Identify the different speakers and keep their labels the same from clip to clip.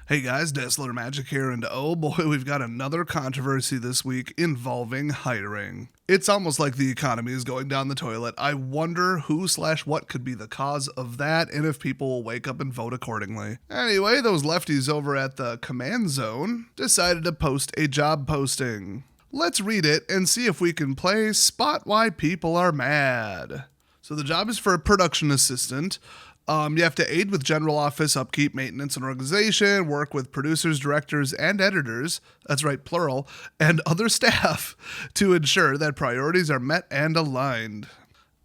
Speaker 1: Hey guys, Dazzler Magic here, and oh boy, we've got another controversy this week involving hiring. It's almost like the economy is going down the toilet. I wonder who/what could be the cause of that, and if people will wake up and vote accordingly. Anyway, those lefties over at the Command Zone decided to post a job posting. Let's read it and see if we can play Spot Why People Are Mad. So the job is for a production assistant. You have to aid with general office upkeep, maintenance, and organization, work with producers, directors, and editors, that's right, plural, and other staff to ensure that priorities are met and aligned.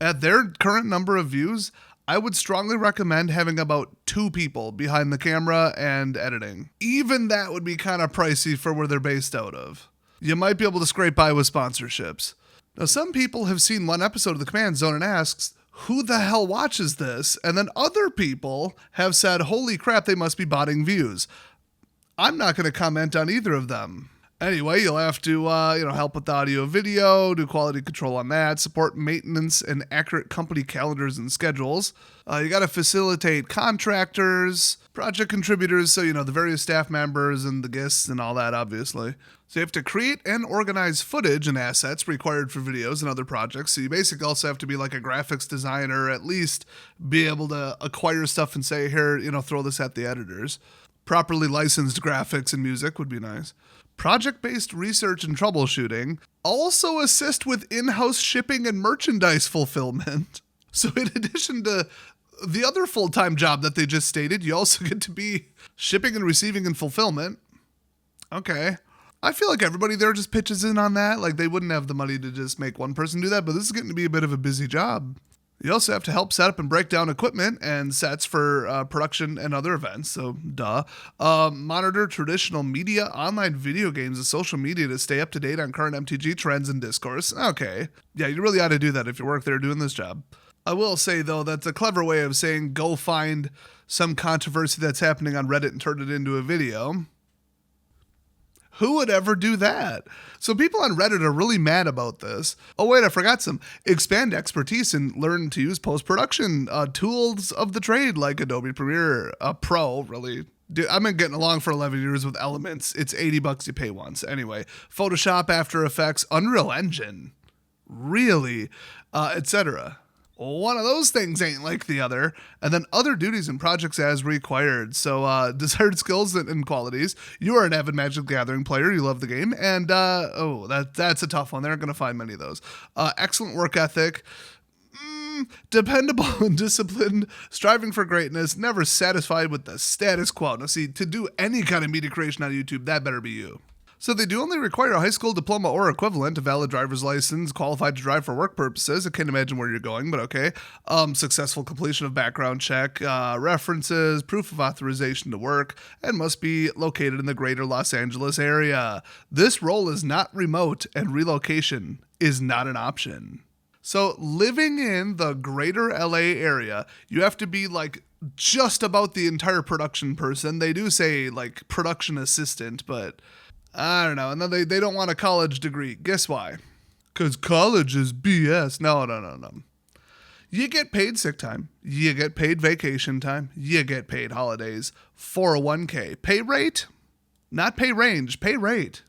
Speaker 1: At their current number of views, I would strongly recommend having about 2 people behind the camera and editing. Even that would be kind of pricey for where they're based out of. You might be able to scrape by with sponsorships. Now, some people have seen one episode of the Command Zone and asks, who the hell watches this? And then other people have said, holy crap, they must be botting views. I'm not going to comment on either of them. Anyway, you'll have to help with the audio video, do quality control on that, support maintenance and accurate company calendars and schedules. You got to facilitate contractors, project contributors, so the various staff members and the guests and all that, obviously. So you have to create and organize footage and assets required for videos and other projects. So you basically also have to be like a graphics designer, at least be able to acquire stuff and say, here, throw this at the editors. Properly licensed graphics and music would be nice. Project-based research and troubleshooting. Also assist with in-house shipping and merchandise fulfillment. So in addition to the other full-time job that they just stated, you also get to be shipping and receiving and fulfillment. Okay. I feel like everybody there just pitches in on that. Like they wouldn't have the money to just make one person do that, but this is getting to be a bit of a busy job. You also have to help set up and break down equipment and sets for production and other events, so duh. Monitor traditional media, online video games, and social media to stay up to date on current MTG trends and discourse. Okay. Yeah, you really ought to do that if you work there doing this job. I will say, though, that's a clever way of saying go find some controversy that's happening on Reddit and turn it into a video. Who would ever do that? So people on Reddit are really mad about this. Oh wait, I forgot some. Expand expertise and learn to use post-production tools of the trade like Adobe Premiere Pro, really. Dude, I've been getting along for 11 years with Elements. It's $80 you pay once. Anyway, Photoshop, After Effects, Unreal Engine, really, etc. One of those things ain't like the other. And then other duties and projects as required. So desired skills and qualities. You are an avid Magic the Gathering player. You love the game. And that's a tough one. They're not going to find many of those. Excellent work ethic. Dependable and disciplined. Striving for greatness. Never satisfied with the status quo. Now see, to do any kind of media creation on YouTube, that better be you. So they do only require a high school diploma or equivalent, a valid driver's license, qualified to drive for work purposes. I can't imagine where you're going, but okay. Successful completion of background check, references, proof of authorization to work, and must be located in the greater Los Angeles area. This role is not remote, and relocation is not an option. So living in the greater LA area, you have to be like just about the entire production person. They do say like production assistant, but I don't know. And then they don't want a college degree. Guess why? Because college is BS. No. You get paid sick time. You get paid vacation time. You get paid holidays. 401k. Pay rate? Not pay range. Pay rate.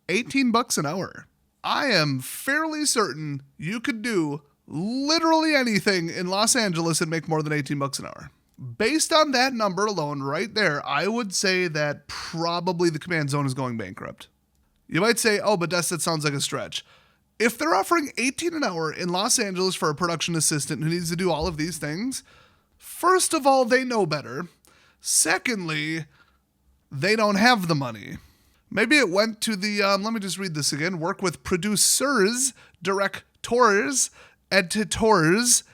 Speaker 1: $18 an hour. I am fairly certain you could do literally anything in Los Angeles and make more than $18 an hour. Based on that number alone right there, I would say that probably the Command Zone is going bankrupt. You might say, oh, but that sounds like a stretch. If they're offering $18 an hour in Los Angeles for a production assistant who needs to do all of these things, first of all, they know better. Secondly, they don't have the money. Maybe it went to the, let me just read this again, work with producers, directors, editors,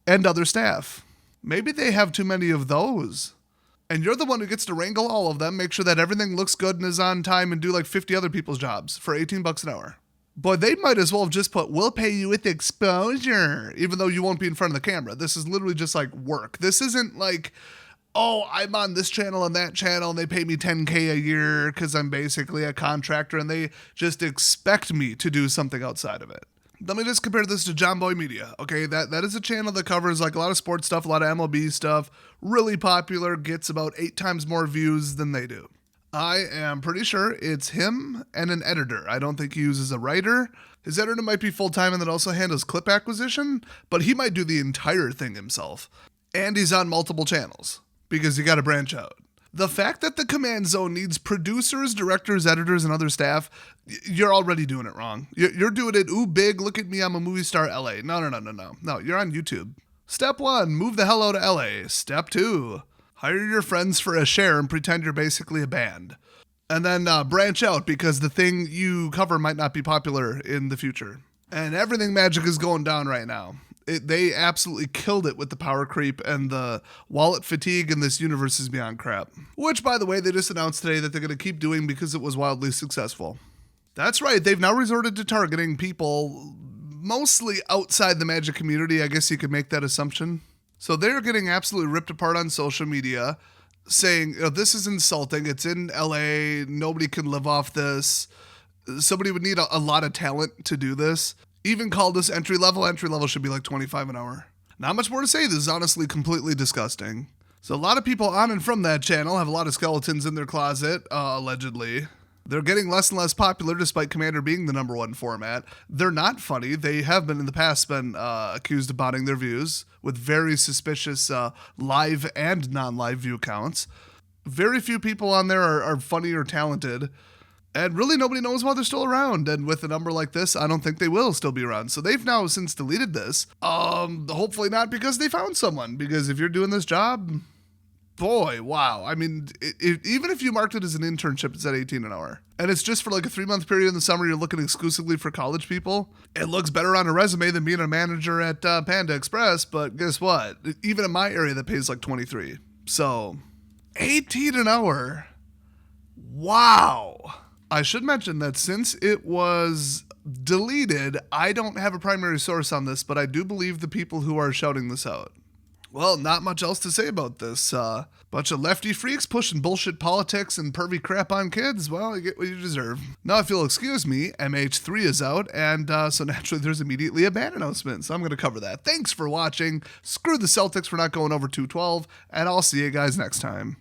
Speaker 1: and other staff. Maybe they have too many of those. And you're the one who gets to wrangle all of them, make sure that everything looks good and is on time, and do like 50 other people's jobs for $18 an hour. Boy, they might as well have just put, we'll pay you with exposure, even though you won't be in front of the camera. This is literally just like work. This isn't like, oh, I'm on this channel and that channel, and they pay me $10K a year because I'm basically a contractor, and they just expect me to do something outside of it. Let me just compare this to John Boy Media. Okay, that is a channel that covers like a lot of sports stuff, a lot of MLB stuff, really popular, gets about 8 times more views than they do. I am pretty sure it's him and an editor. I don't think he uses a writer. His editor might be full-time and then also handles clip acquisition, but he might do the entire thing himself. And he's on multiple channels because you got to branch out. The fact that the Command Zone needs producers, directors, editors, and other staff, you're already doing it wrong. You're doing it, ooh, big, look at me, I'm a movie star, LA. No, you're on YouTube. Step 1, move the hell out of LA. Step 2, hire your friends for a share and pretend you're basically a band. And then branch out because the thing you cover might not be popular in the future. And everything magic is going down right now. They absolutely killed it with the power creep and the wallet fatigue, and this universe is beyond crap. Which, by the way, they just announced today that they're going to keep doing because it was wildly successful. That's right, they've now resorted to targeting people mostly outside the Magic community. I guess you could make that assumption. So they're getting absolutely ripped apart on social media, saying, this is insulting, it's in LA, nobody can live off this. Somebody would need a lot of talent to do this. Even called this entry level. Entry level should be like $25 an hour. Not much more to say. This is honestly completely disgusting. So a lot of people on and from that channel have a lot of skeletons in their closet, allegedly. They're getting less and less popular despite Commander being the #1 format. They're not funny. They have been in the past been accused of botting their views with very suspicious live and non-live view counts. Very few people on there are funny or talented. And really nobody knows why they're still around. And with a number like this, I don't think they will still be around. So they've now since deleted this. Hopefully not because they found someone. Because if you're doing this job, boy, wow. I mean, even if you marked it as an internship, it's at $18 an hour. And it's just for like a 3-month period in the summer. You're looking exclusively for college people. It looks better on a resume than being a manager at Panda Express. But guess what? Even in my area, that pays like 23. So $18 an hour. Wow. I should mention that since it was deleted, I don't have a primary source on this, but I do believe the people who are shouting this out. Well, not much else to say about this. Bunch of lefty freaks pushing bullshit politics and pervy crap on kids. Well, you get what you deserve. Now, if you'll excuse me, MH3 is out, and so naturally there's immediately a ban announcement, so I'm going to cover that. Thanks for watching. Screw the Celtics for not going over 212, and I'll see you guys next time.